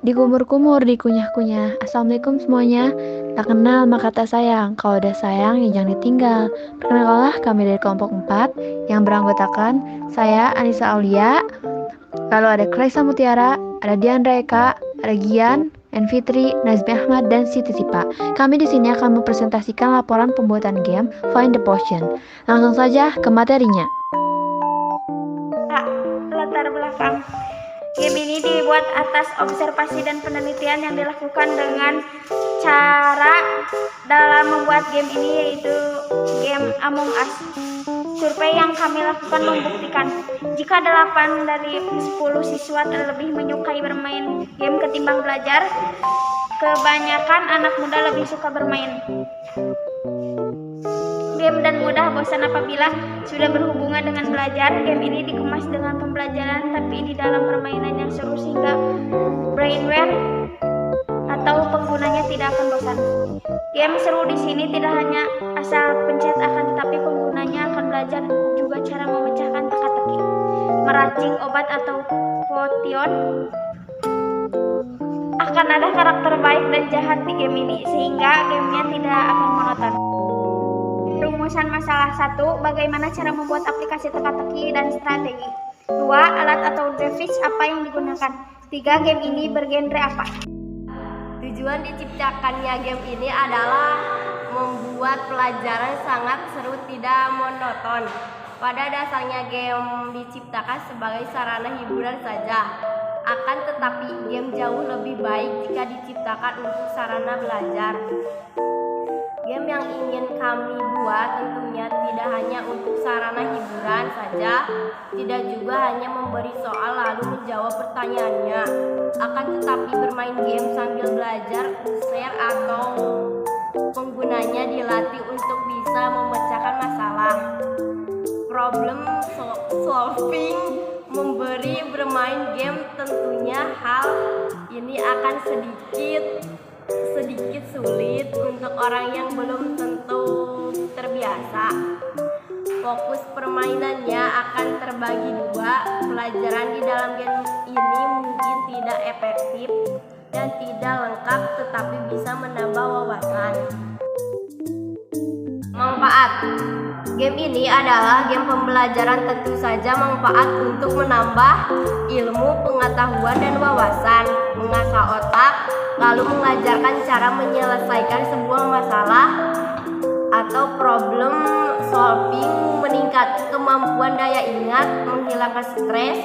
Dikumur-kumur, dikunyah-kunyah. Assalamualaikum semuanya. Tak kenal maka tak sayang. Kalau udah sayang ya jangan ditinggal. Perkenalkanlah kami dari kelompok 4 yang beranggotakan saya Anissa Aulia. Lalu ada Klaisa Mutiara, ada Diandra Eka, ada Gian, Fitri, Nazmi Ahmad, dan Siti Sipa. Kami di sini akan mempresentasikan laporan pembuatan game Find the Potion. Langsung saja ke materinya. Latar belakang game ini dibuat atas observasi dan penelitian yang dilakukan dengan cara dalam membuat game ini, yaitu game Among Us. Survei yang kami lakukan membuktikan jika 8 dari 10 siswa lebih menyukai bermain game ketimbang belajar, kebanyakan anak muda lebih suka bermain game dan mudah bosan apabila sudah berhubungan dengan belajar. Game ini dikemas dengan pembelajaran tapi di dalam permainan yang seru sehingga brainware atau penggunanya tidak akan bosan. Game seru di sini tidak hanya asal pencet akan tetapi penggunanya akan belajar juga cara memecahkan teka-teki, meracik obat atau potion. Akan ada karakter baik dan jahat di game ini sehingga gamenya tidak akan monoton. Rumusan masalah 1. Bagaimana cara membuat aplikasi teka-teki dan strategi. 2. Alat atau grafis apa yang digunakan. 3. Game ini bergenre apa. Tujuan diciptakannya game ini adalah membuat pelajaran sangat seru, tidak monoton. Pada dasarnya game diciptakan sebagai sarana hiburan saja. Akan tetapi game jauh lebih baik jika diciptakan untuk sarana belajar. Game yang ingin kami buat tentunya tidak hanya untuk sarana hiburan saja, tidak juga hanya memberi soal lalu menjawab pertanyaannya, akan tetapi bermain game sambil belajar, share atau penggunanya dilatih untuk bisa memecahkan masalah. Problem solving memberi bermain game tentunya hal ini akan sedikit sulit untuk orang yang belum tentu terbiasa. Fokus permainannya akan terbagi dua. Pelajaran di dalam game ini mungkin tidak efektif dan tidak lengkap tetapi bisa menambah wawasan. Manfaat. Game ini adalah game pembelajaran, tentu saja manfaat untuk menambah ilmu, pengetahuan, dan wawasan, mengasah otak, lalu mengajarkan cara menyelesaikan sebuah masalah atau problem solving, meningkatkan kemampuan daya ingat, menghilangkan stres,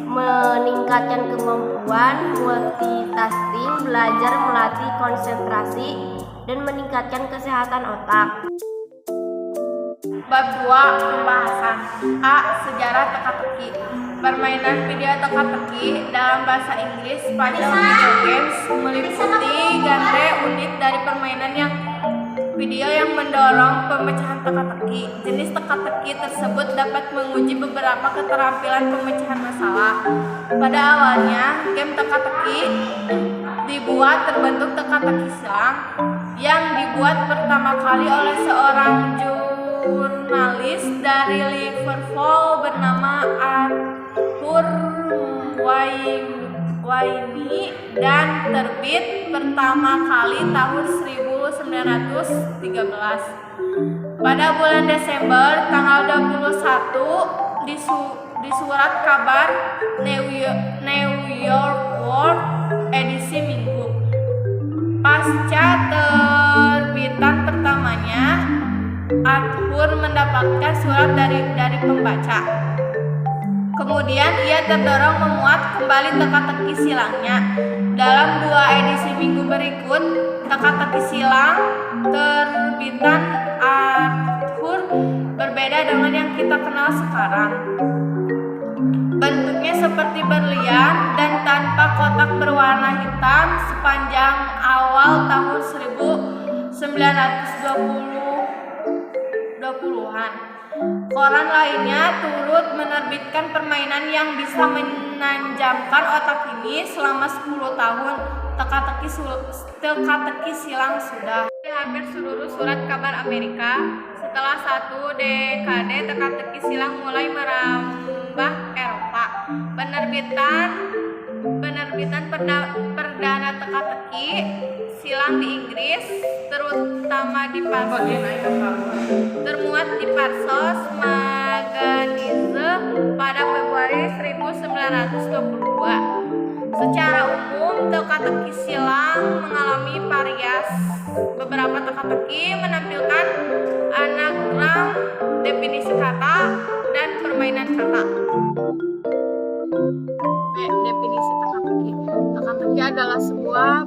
meningkatkan kemampuan multitasking, belajar melatih konsentrasi, dan meningkatkan kesehatan otak. Bab 2. Pembahasan. A. Sejarah teka-teki. Permainan video teka-teki dalam bahasa Inggris puzzle video games meliputi genre unik dari permainan video yang mendorong pemecahan teka-teki. Jenis teka-teki tersebut dapat menguji beberapa keterampilan pemecahan masalah. Pada awalnya, game teka-teki dibuat terbentuk teka-teki silang yang dibuat pertama kali oleh seorang jurnalis dari Liverpool bernama Arthur Wayne dan terbit pertama kali tahun 1913. Pada bulan Desember tanggal 21 di surat kabar New York World edisi Minggu. Pasca terbitan pertamanya, Arthur mendapatkan surat dari pembaca. Kemudian ia terdorong memuat kembali teka-teki silangnya. Dalam 2 edisi minggu berikut, teka-teki silang terbitan Arthur berbeda dengan yang kita kenal sekarang. Bentuknya seperti berlian dan tanpa kotak berwarna hitam sepanjang awal tahun 1920-an. Koran lainnya turut menerbitkan permainan yang bisa menanjamkan otak ini. Selama 10 tahun teka-teki silang sudah. Hampir seluruh surat kabar Amerika. Setelah 1 dekade teka-teki silang mulai merambah Eropa. Penerbitan teka-teki, silang di Inggris, terutama di termuat di Parsos Magazine pada Februari 1922. Secara umum, teka-teki silang mengalami varias. Beberapa teka-teki menampilkan anagram, definisi kata, dan permainan kata. Definisi teka-teki. Teka-teki adalah sebuah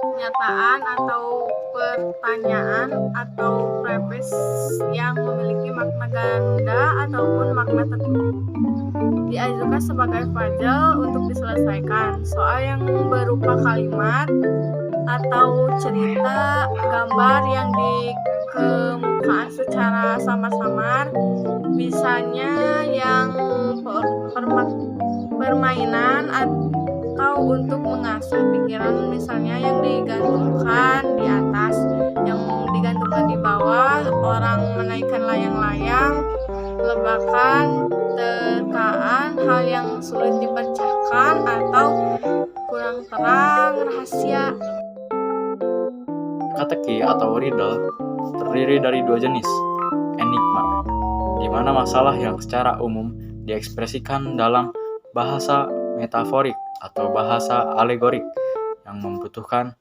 pernyataan atau pertanyaan atau premis yang memiliki makna ganda ataupun makna tertutup. Diajukan sebagai puzzle untuk diselesaikan. Soal yang berupa kalimat atau cerita, gambar yang dikemukakan secara samar-samar, misalnya yang permainan atau untuk mengasah pikiran, misalnya yang digantungkan di atas, yang digantungkan di bawah, orang menaikkan layang-layang, lebakan, terkaan, hal yang sulit dipecahkan atau kurang terang, rahasia. Teka-teki atau riddle terdiri dari dua jenis, enigma, di mana masalah yang secara umum diekspresikan dalam bahasa metaforik atau bahasa alegorik yang membutuhkan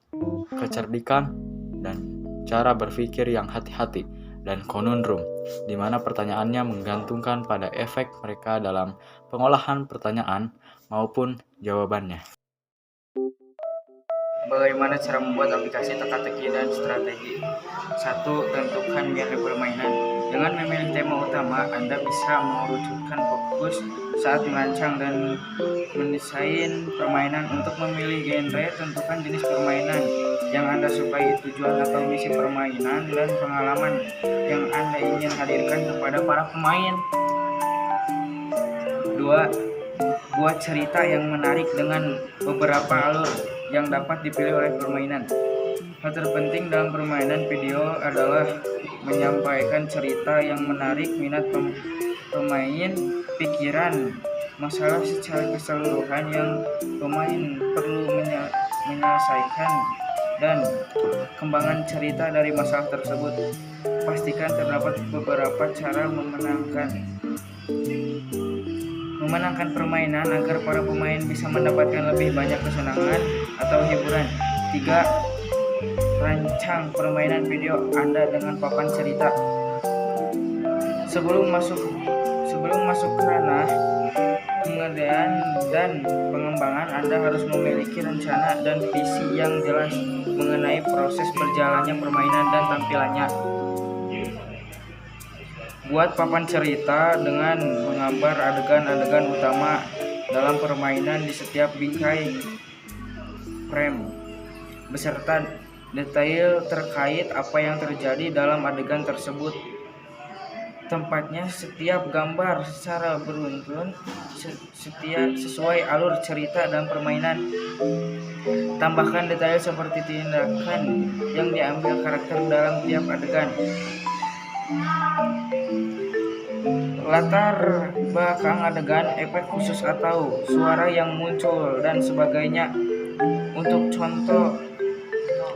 kecerdikan dan cara berpikir yang hati-hati, dan conundrum, di mana pertanyaannya menggantungkan pada efek mereka dalam pengolahan pertanyaan maupun jawabannya. Bagaimana cara membuat aplikasi teka-teki dan strategi? 1. Tentukan genre permainan. Dengan memilih tema utama, Anda bisa mengerucutkan fokus saat merancang dan mendesain permainan. Untuk memilih genre, tentukan jenis permainan yang Anda sukai, tujuan atau misi permainan, dan pengalaman yang Anda ingin hadirkan kepada para pemain. 2. Buat cerita yang menarik dengan beberapa alur yang dapat dipilih oleh permainan. Hal terpenting dalam permainan video adalah menyampaikan cerita yang menarik minat pemain, pikiran, masalah secara keseluruhan yang pemain perlu menyelesaikan, dan kembangan cerita dari masalah tersebut. Pastikan terdapat beberapa cara memenangkan permainan agar para pemain bisa mendapatkan lebih banyak kesenangan atau hiburan. 3. Rancang permainan video Anda dengan papan cerita. Sebelum masuk ke ranah pengerjaan dan pengembangan, Anda harus memiliki rencana dan visi yang jelas mengenai proses berjalannya permainan dan tampilannya. Buat papan cerita dengan menggambar adegan-adegan utama dalam permainan di setiap bingkai frame, beserta detail terkait apa yang terjadi dalam adegan tersebut. Tempatnya setiap gambar secara beruntun sesuai alur cerita dan permainan. Tambahkan detail seperti tindakan yang diambil karakter dalam tiap adegan, latar belakang adegan, efek khusus atau suara yang muncul, dan sebagainya. Untuk contoh,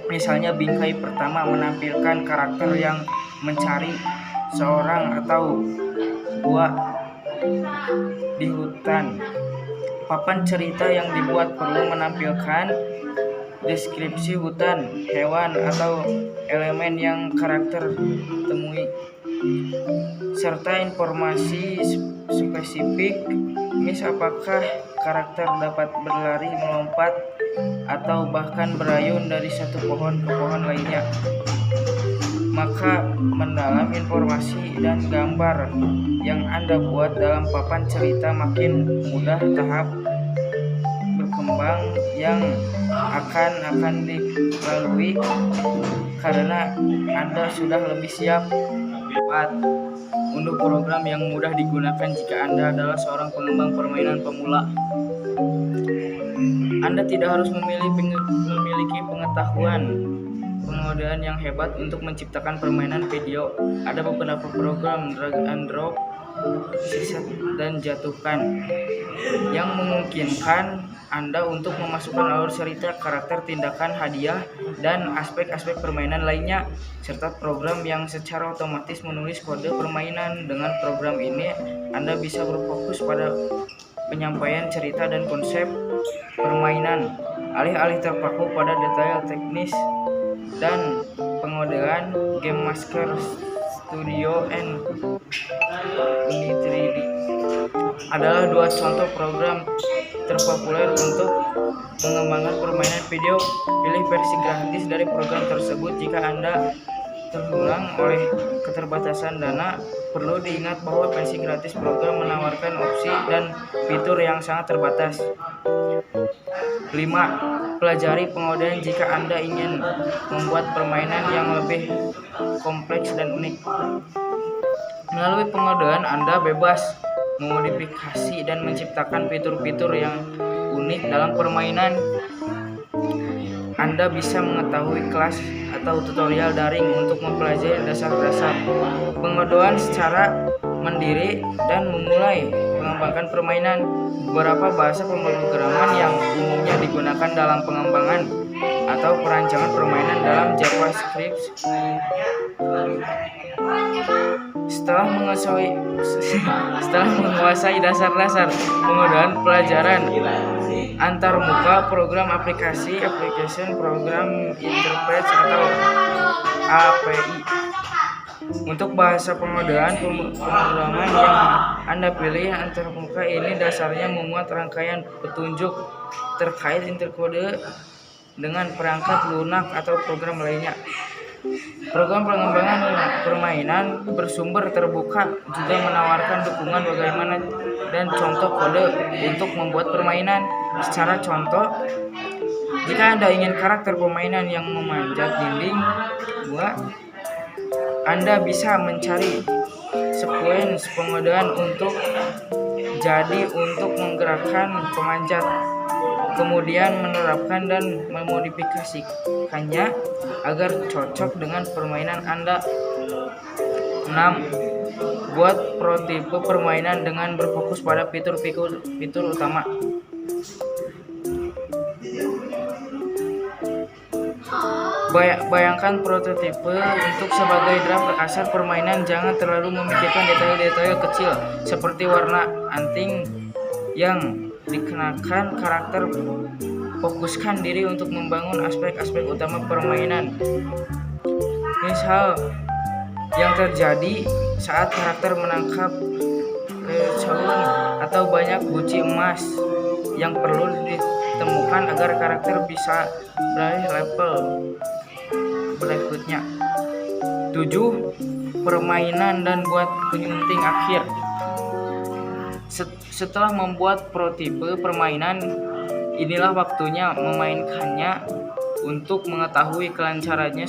misalnya bingkai pertama menampilkan karakter yang mencari seorang atau gua di hutan. Papan cerita yang dibuat perlu menampilkan deskripsi hutan, hewan, atau elemen yang karakter temui, serta informasi spesifik, apakah karakter dapat berlari, melompat, atau bahkan berayun dari satu pohon ke pohon lainnya. Maka mendalam informasi dan gambar yang Anda buat dalam papan cerita makin mudah tahap berkembang yang akan dilalui karena Anda sudah lebih siap. 4. Untuk program yang mudah digunakan jika Anda adalah seorang pengembang permainan pemula. Anda tidak harus memiliki pengetahuan pengetahuan yang hebat untuk menciptakan permainan video. Ada beberapa program drag and drop set dan jatuhkan, yang memungkinkan Anda untuk memasukkan alur cerita, karakter, tindakan, hadiah, dan aspek-aspek permainan lainnya, serta program yang secara otomatis menulis kode permainan. Dengan program ini, Anda bisa berfokus pada penyampaian cerita dan konsep permainan, alih-alih terpaku pada detail teknis dan pengodean. Game Maker Studio and Unity adalah dua contoh program terpopuler untuk mengembangkan permainan video. Pilih versi gratis dari program tersebut jika Anda terhalang oleh keterbatasan dana. Perlu diingat bahwa versi gratis program menawarkan opsi dan fitur yang sangat terbatas. 5. Pelajari pengodean jika Anda ingin membuat permainan yang lebih kompleks dan unik. Melalui pengodean, Anda bebas memodifikasi dan menciptakan fitur-fitur yang unik dalam permainan. Anda bisa mengetahui kelas atau tutorial daring untuk mempelajari dasar-dasar pengodean secara mandiri dan memulai mengembangkan permainan. Beberapa bahasa pemrograman yang umumnya digunakan dalam pengembangan atau perancangan permainan dalam JavaScript. Setelah menguasai dasar-dasar pengodean pelajaran antarmuka, program application program interface atau API. Untuk bahasa pengodean pemrograman yang Anda pilih antarmuka ini dasarnya memuat rangkaian petunjuk terkait interkode dengan perangkat lunak atau program lainnya. Program pengembangan permainan bersumber terbuka juga menawarkan dukungan bagaimana dan contoh kode untuk membuat permainan. Secara contoh, jika Anda ingin karakter permainan yang memanjat dinding, Anda bisa mencari sekuens pengodean untuk menggerakkan pemanjat, kemudian menerapkan dan memodifikasikannya agar cocok dengan permainan Anda. 6. Buat prototipe permainan dengan berfokus pada fitur utama. Bayangkan prototipe untuk sebagai draft kasar permainan. Jangan terlalu memikirkan detail-detail kecil seperti warna anting yang dikenakan karakter. Fokuskan diri untuk membangun aspek-aspek utama permainan. Misal yang terjadi saat karakter menangkap calon atau banyak guci emas yang perlu ditemukan agar karakter bisa beralih level berikutnya. 7. Permainan dan buat penyunting akhir. Setelah membuat prototipe permainan, inilah waktunya memainkannya untuk mengetahui kelancarannya.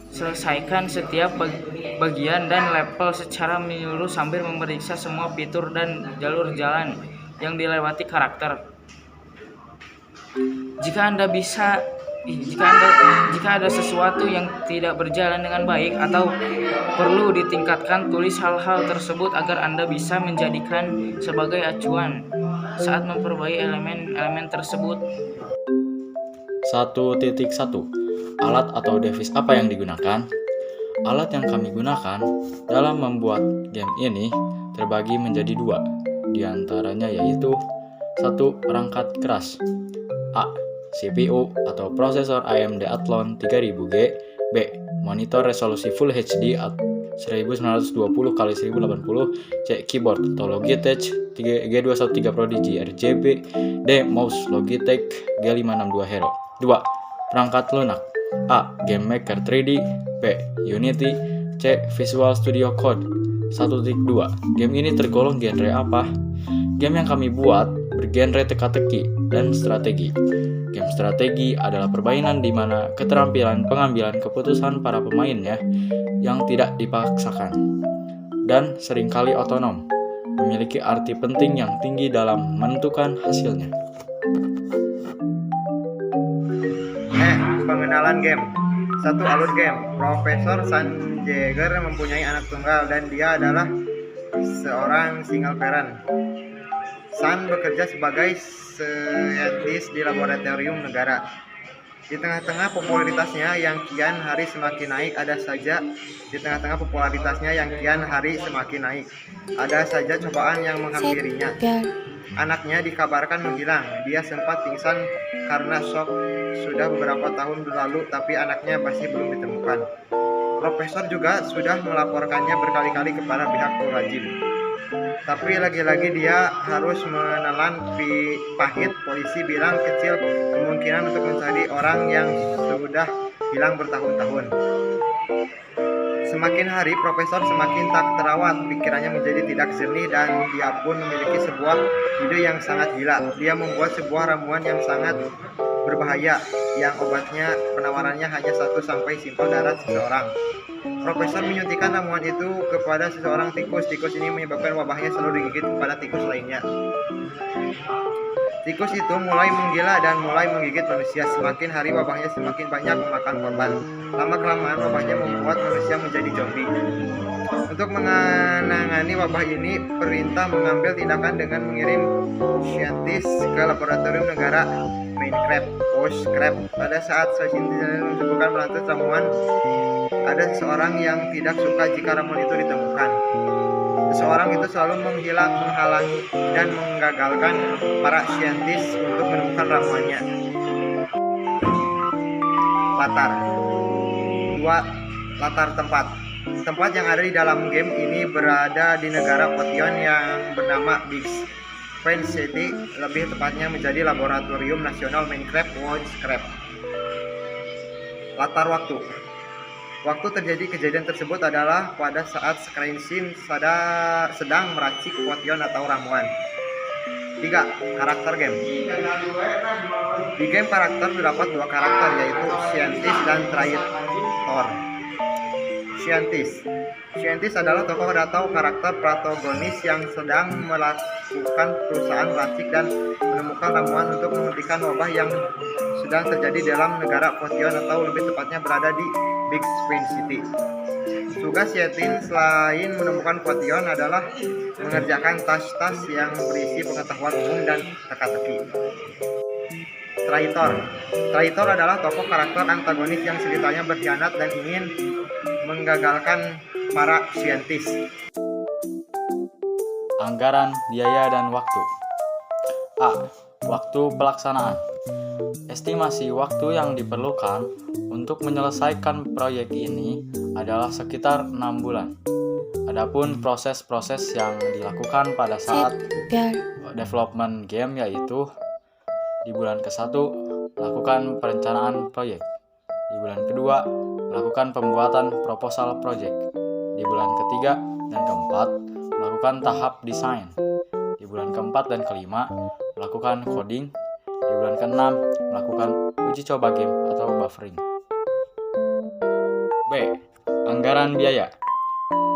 Selesaikan setiap bagian dan level secara menyeluruh sambil memeriksa semua fitur dan jalur jalan yang dilewati karakter. Jika ada sesuatu yang tidak berjalan dengan baik atau perlu ditingkatkan, tulis hal-hal tersebut agar Anda bisa menjadikan sebagai acuan saat memperbaiki elemen-elemen tersebut. 1.1 Alat atau device apa yang digunakan? Alat yang kami gunakan dalam membuat game ini terbagi menjadi 2, di antaranya yaitu 1. Perangkat keras. A. CPU atau prosesor AMD Athlon 3000G. B. Monitor resolusi Full HD 1920x1080. C. Keyboard atau Logitech G213 Prodigy RGB. D. Mouse Logitech G562 Hero. 2. Perangkat lunak. A. Game Maker 3D. B. Unity. C. Visual Studio Code 1.2. Game ini tergolong genre apa? Game yang kami buat bergenre teka-teki dan strategi. Game strategi adalah permainan di mana keterampilan pengambilan keputusan para pemainnya yang tidak dipaksakan dan seringkali otonom memiliki arti penting yang tinggi dalam menentukan hasilnya. Pengenalan game. 1. Alur game. Profesor Sanjay Jagger mempunyai anak tunggal dan dia adalah seorang single parent. Sun bekerja sebagai saintis di laboratorium negara. Di tengah-tengah popularitasnya yang kian hari semakin naik, ada saja cobaan yang menghampirinya. Anaknya dikabarkan menghilang. Dia sempat pingsan karena shock sudah beberapa tahun lalu, tapi anaknya masih belum ditemukan. Profesor juga sudah melaporkannya berkali-kali kepada pihak berwajib. Tapi lagi-lagi dia harus menelan pahit. Polisi bilang kecil kemungkinan untuk mencari orang yang sudah hilang bertahun-tahun. Semakin hari, Profesor semakin tak terawat. Pikirannya menjadi tidak jernih dan dia pun memiliki sebuah ide yang sangat gila. Dia membuat sebuah ramuan yang sangat berbahaya, yang obatnya penawarannya hanya 1 sampai simpel darah seseorang. Profesor menyuntikkan ramuan itu kepada seseorang tikus. Tikus ini menyebabkan wabahnya selalu digigit kepada tikus lainnya. Tikus itu mulai menggila dan mulai menggigit manusia. Semakin hari wabahnya semakin banyak memakan korban. Lama-kelamaan wabahnya membuat manusia menjadi zombie. Untuk menangani wabah ini, perintah mengambil tindakan dengan mengirim saintis ke laboratorium negara Minecraft. Pada saat saintis menyembuhkan melantas ramuan, ada seseorang yang tidak suka jika ramuan itu ditemukan. Seseorang itu selalu menghalangi dan menggagalkan para saintis untuk menemukan ramuannya. Latar tempat yang ada di dalam game ini berada di negara Potion yang bernama Big Spring City, lebih tepatnya menjadi Laboratorium Nasional Minecraft Witchcraft. Latar waktu terjadi kejadian tersebut adalah pada saat Screensin sedang meracik potion atau ramuan. 3. Karakter game. Di game karakter terdapat 2 karakter, yaitu Scientist dan Traitor. Scientist adalah tokoh atau karakter protagonis yang sedang melakukan perusahaan meracik dan menemukan ramuan untuk menghentikan wabah yang sedang terjadi dalam negara Potion atau lebih tepatnya berada di Big Spring City. Tugas Scientist selain menemukan Potion adalah mengerjakan tas-tas yang berisi pengetahuan umum dan teka-teki. Traitor adalah tokoh karakter antagonis yang ceritanya berkhianat dan ingin menggagalkan para saintis. Anggaran, biaya, dan waktu. A. Waktu pelaksanaan. Estimasi waktu yang diperlukan untuk menyelesaikan proyek ini adalah sekitar 6 bulan. Adapun proses-proses yang dilakukan pada saat development game yaitu di bulan ke-1 melakukan perencanaan proyek, di bulan kedua melakukan pembuatan proposal proyek, di bulan ketiga dan keempat melakukan tahap desain, di bulan keempat dan kelima melakukan coding, di bulan keenam melakukan uji coba game atau buffering. B. Anggaran biaya.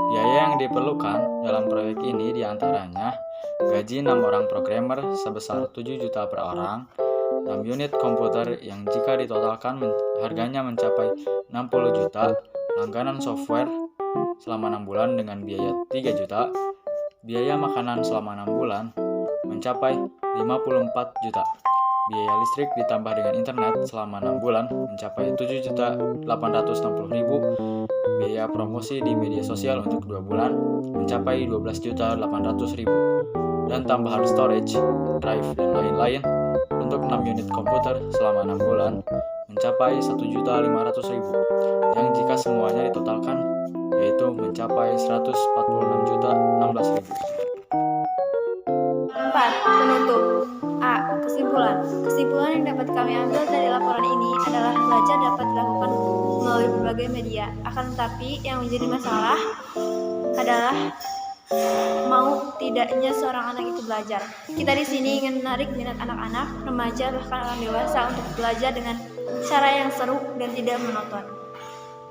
Biaya yang diperlukan dalam proyek ini diantaranya gaji 6 orang programmer sebesar 7 juta per orang, 6 unit komputer yang jika ditotalkan harganya mencapai 60 juta, langganan software selama 6 bulan dengan biaya 3 juta, biaya makanan selama 6 bulan mencapai 54 juta, biaya listrik ditambah dengan internet selama 6 bulan mencapai 7.860.000, biaya promosi di media sosial untuk 2 bulan mencapai 12.800.000, dan tambahan storage, drive, dan lain-lain untuk 6 unit komputer selama 6 bulan mencapai 1.500.000, yang jika semuanya ditotalkan yaitu mencapai 146.016.000. 4. Penutup. A. Kesimpulan yang dapat kami ambil dari laporan ini adalah belajar dapat dilakukan melalui berbagai media. Akan tetapi yang menjadi masalah adalah mau tidaknya seorang anak itu belajar. Kita di sini ingin menarik minat anak-anak, remaja, bahkan orang dewasa untuk belajar dengan cara yang seru dan tidak monoton.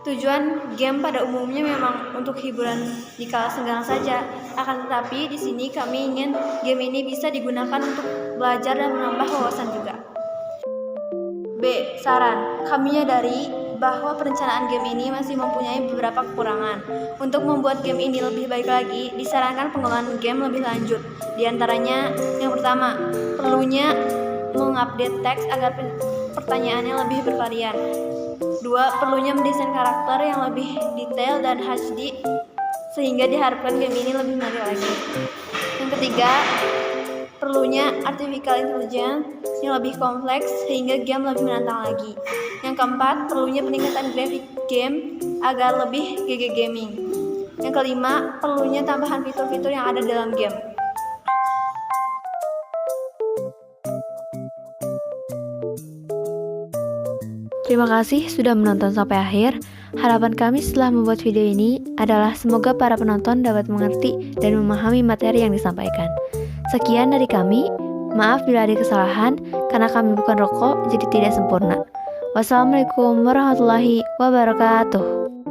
Tujuan game pada umumnya memang untuk hiburan di kala senggang saja. Akan tetapi di sini kami ingin game ini bisa digunakan untuk belajar dan menambah wawasan juga. B. Saran. Kami menyadari bahwa perencanaan game ini masih mempunyai beberapa kekurangan. Untuk membuat game ini lebih baik lagi, disarankan pengembangan game lebih lanjut. Di antaranya, yang pertama, perlunya mengupdate teks agar pertanyaannya lebih bervarian. 2. Perlunya mendesain karakter yang lebih detail dan HD sehingga diharapkan game ini lebih menarik lagi. Yang ketiga, perlunya artificial intelligence yang lebih kompleks sehingga game lebih menantang lagi. Yang keempat, perlunya peningkatan grafik game agar lebih GG gaming. Yang kelima, perlunya tambahan fitur-fitur yang ada dalam game. Terima kasih sudah menonton sampai akhir. Harapan kami setelah membuat video ini adalah semoga para penonton dapat mengerti dan memahami materi yang disampaikan. Sekian dari kami. Maaf bila ada kesalahan, karena kami bukan rokok, jadi tidak sempurna. Wassalamualaikum warahmatullahi wabarakatuh.